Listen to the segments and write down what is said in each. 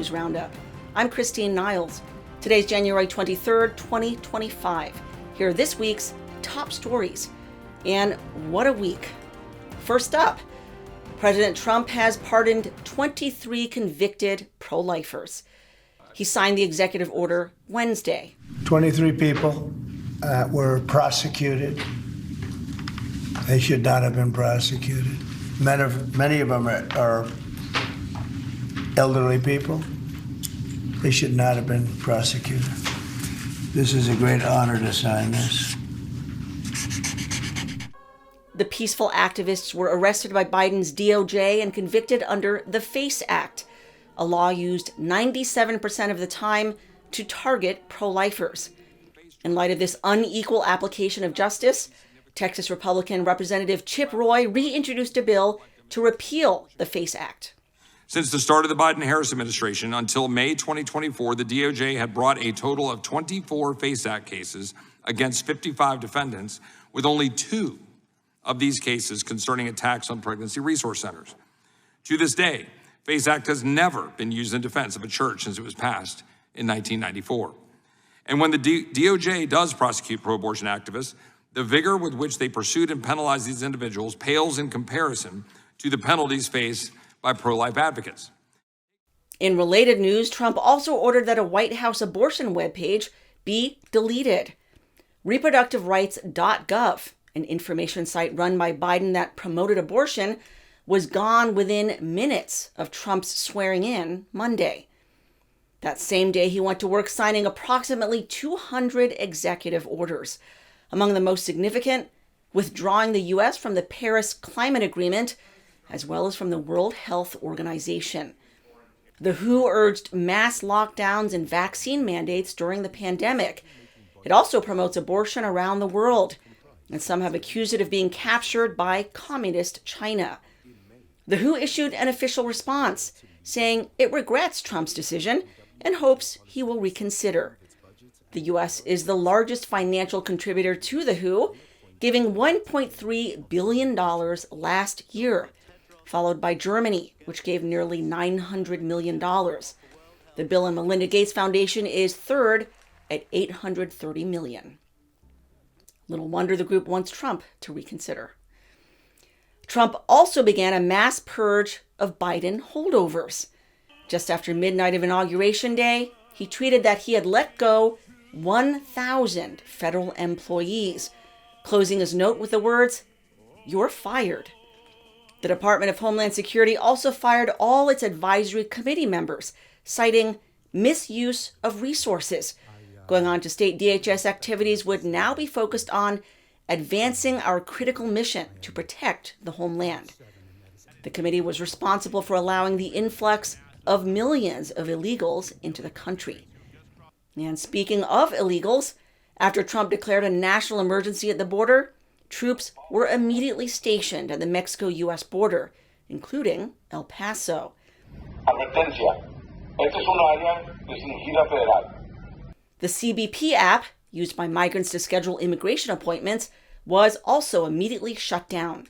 News Roundup. I'm Christine Niles. Today's January 23rd, 2025. Here are this week's top stories. And what a week. First up, President Trump has pardoned 23 convicted pro-lifers. He signed the executive order Wednesday. 23 people were prosecuted. They should not have been prosecuted. Many of them are elderly people. They should not have been prosecuted. This is a great honor to sign this. The peaceful activists were arrested by Biden's DOJ and convicted under the FACE Act, a law used 97% of the time to target pro-lifers. In light of this unequal application of justice, Texas Republican Representative Chip Roy reintroduced a bill to repeal the FACE Act. Since the start of the Biden-Harris administration until May 2024, the DOJ had brought a total of 24 FACE Act cases against 55 defendants, with only 2 of these cases concerning attacks on pregnancy resource centers. To this day, FACE Act has never been used in defense of a church since it was passed in 1994. And when the DOJ does prosecute pro-abortion activists, the vigor with which they pursued and penalized these individuals pales in comparison to the penalties faced by pro-life advocates. In related news, Trump also ordered that a White House abortion webpage be deleted. Reproductiverights.gov, an information site run by Biden that promoted abortion, was gone within minutes of Trump's swearing in Monday. That same day, he went to work signing approximately 200 executive orders. Among the most significant, withdrawing the U.S. from the Paris Climate Agreement, as well as from the World Health Organization. The WHO urged mass lockdowns and vaccine mandates during the pandemic. It also promotes abortion around the world, and some have accused it of being captured by communist China. The WHO issued an official response, saying it regrets Trump's decision and hopes he will reconsider. The U.S. is the largest financial contributor to the WHO, giving $1.3 billion last year, followed by Germany, which gave nearly $900 million. The Bill and Melinda Gates Foundation is third at $830 million. Little wonder the group wants Trump to reconsider. Trump also began a mass purge of Biden holdovers. Just after midnight of Inauguration Day, he tweeted that he had let go 1,000 federal employees, closing his note with the words, "You're fired." The Department of Homeland Security also fired all its advisory committee members, citing misuse of resources. Going on to state DHS activities would now be focused on advancing our critical mission to protect the homeland. The committee was responsible for allowing the influx of millions of illegals into the country. And speaking of illegals, after Trump declared a national emergency at the border, troops were immediately stationed at the Mexico-U.S. border, including El Paso. The CBP app, used by migrants to schedule immigration appointments, was also immediately shut down.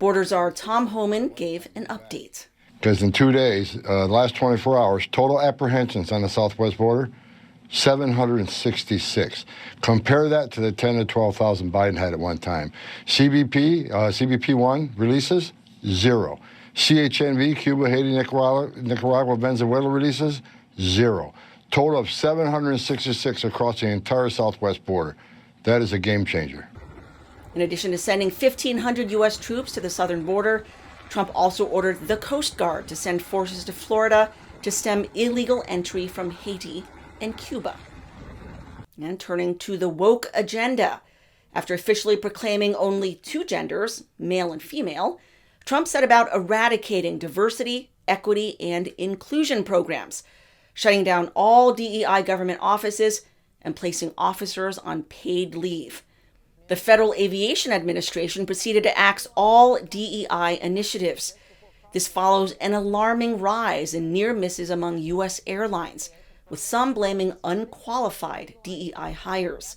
Border Czar Tom Homan gave an update. Because in 2 days, the last 24 hours, total apprehensions on the southwest border, 766. Compare that to the 10 to 12,000 Biden had at one time. CBP-1 releases, 0. CHNV, Cuba, Haiti, Nicaragua, Venezuela releases, 0. Total of 766 across the entire southwest border. That is a game changer. In addition to sending 1,500 U.S. troops to the southern border, Trump also ordered the Coast Guard to send forces to Florida to stem illegal entry from Haiti and Cuba. And turning to the woke agenda. After officially proclaiming only 2 genders, male and female, Trump set about eradicating diversity, equity, and inclusion programs, shutting down all DEI government offices and placing officers on paid leave. The Federal Aviation Administration proceeded to axe all DEI initiatives. This follows an alarming rise in near misses among U.S. airlines, with some blaming unqualified DEI hires.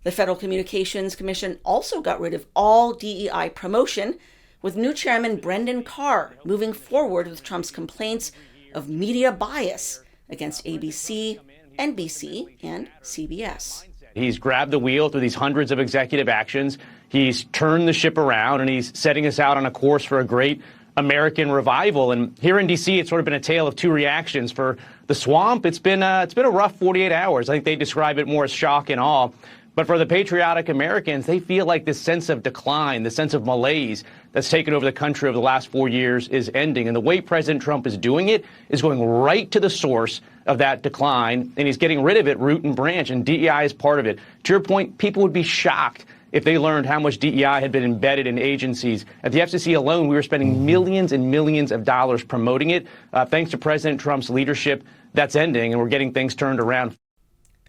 The Federal Communications Commission also got rid of all DEI promotion, with new chairman Brendan Carr moving forward with Trump's complaints of media bias against ABC, NBC, and CBS. He's grabbed the wheel through these hundreds of executive actions. He's turned the ship around, and he's setting us out on a course for a great American revival. And here in D.C., it's sort of been a tale of two reactions. For the swamp, it's been a rough 48 hours. I think they describe it more as shock and awe. But for the patriotic Americans, they feel like this sense of decline, the sense of malaise that's taken over the country over the last 4 years is ending. And the way President Trump is doing it is going right to the source of that decline, and he's getting rid of it root and branch, and DEI is part of it. To your point, people would be shocked if they learned how much DEI had been embedded in agencies. At the FCC alone, we were spending millions and millions of dollars promoting it. Thanks to President Trump's leadership, that's ending, and we're getting things turned around.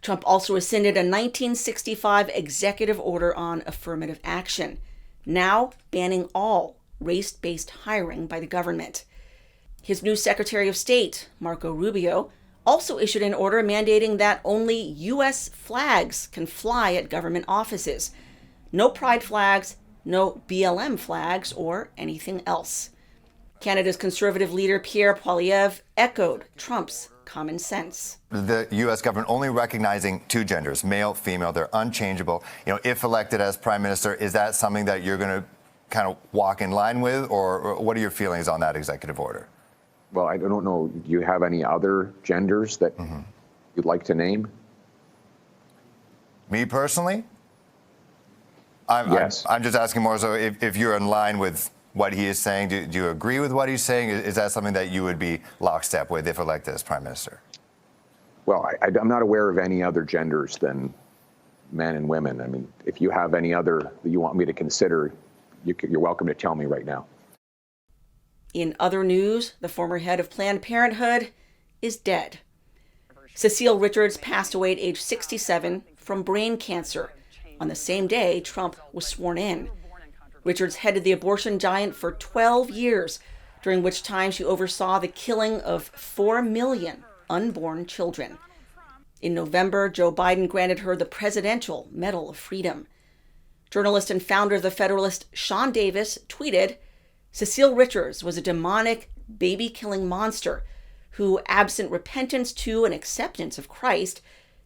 Trump also rescinded a 1965 executive order on affirmative action, now banning all race-based hiring by the government. His new Secretary of State, Marco Rubio, also issued an order mandating that only U.S. flags can fly at government offices. No pride flags, no BLM flags, or anything else. Canada's Conservative leader Pierre Poilievre echoed Trump's common sense. The U.S. government only recognizing two genders, male, female, they're unchangeable. If elected as prime minister, is that something that you're going to kind of walk in line with, or what are your feelings on that executive order? Well, I don't know. Do you have any other genders that you'd like to name? Me personally? Yes. I'm just asking more so if you're in line with what he is saying. Do you agree with what he's saying? Is that something that you would be lockstep with if elected as prime minister? Well, I'm not aware of any other genders than men and women. I mean, if you have any other that you want me to consider, you're welcome to tell me right now. In other news, the former head of Planned Parenthood is dead. Cecile Richards passed away at age 67 from brain cancer on the same day Trump was sworn in. Richards headed the abortion giant for 12 years, during which time she oversaw the killing of 4 million unborn children. In November, Joe Biden granted her the Presidential Medal of Freedom. Journalist and founder of The Federalist, Sean Davis, tweeted, "Cecile Richards was a demonic, baby-killing monster who, absent repentance to and acceptance of Christ,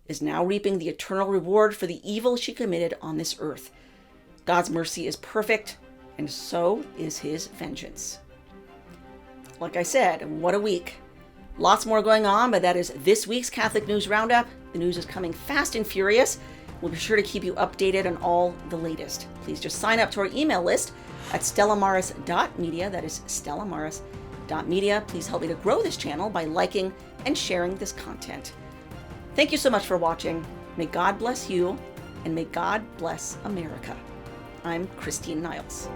is now reaping the eternal reward for the evil she committed on this earth. God's mercy is perfect, and so is his vengeance." Like I said, what a week. Lots more going on, but that is this week's Catholic News Roundup. The news is coming fast and furious. We'll be sure to keep you updated on all the latest. Please just sign up to our email list at stellamaris.media. That is stellamaris.media. Please help me to grow this channel by liking and sharing this content. Thank you so much for watching. May God bless you, and may God bless America. I'm Christine Niles.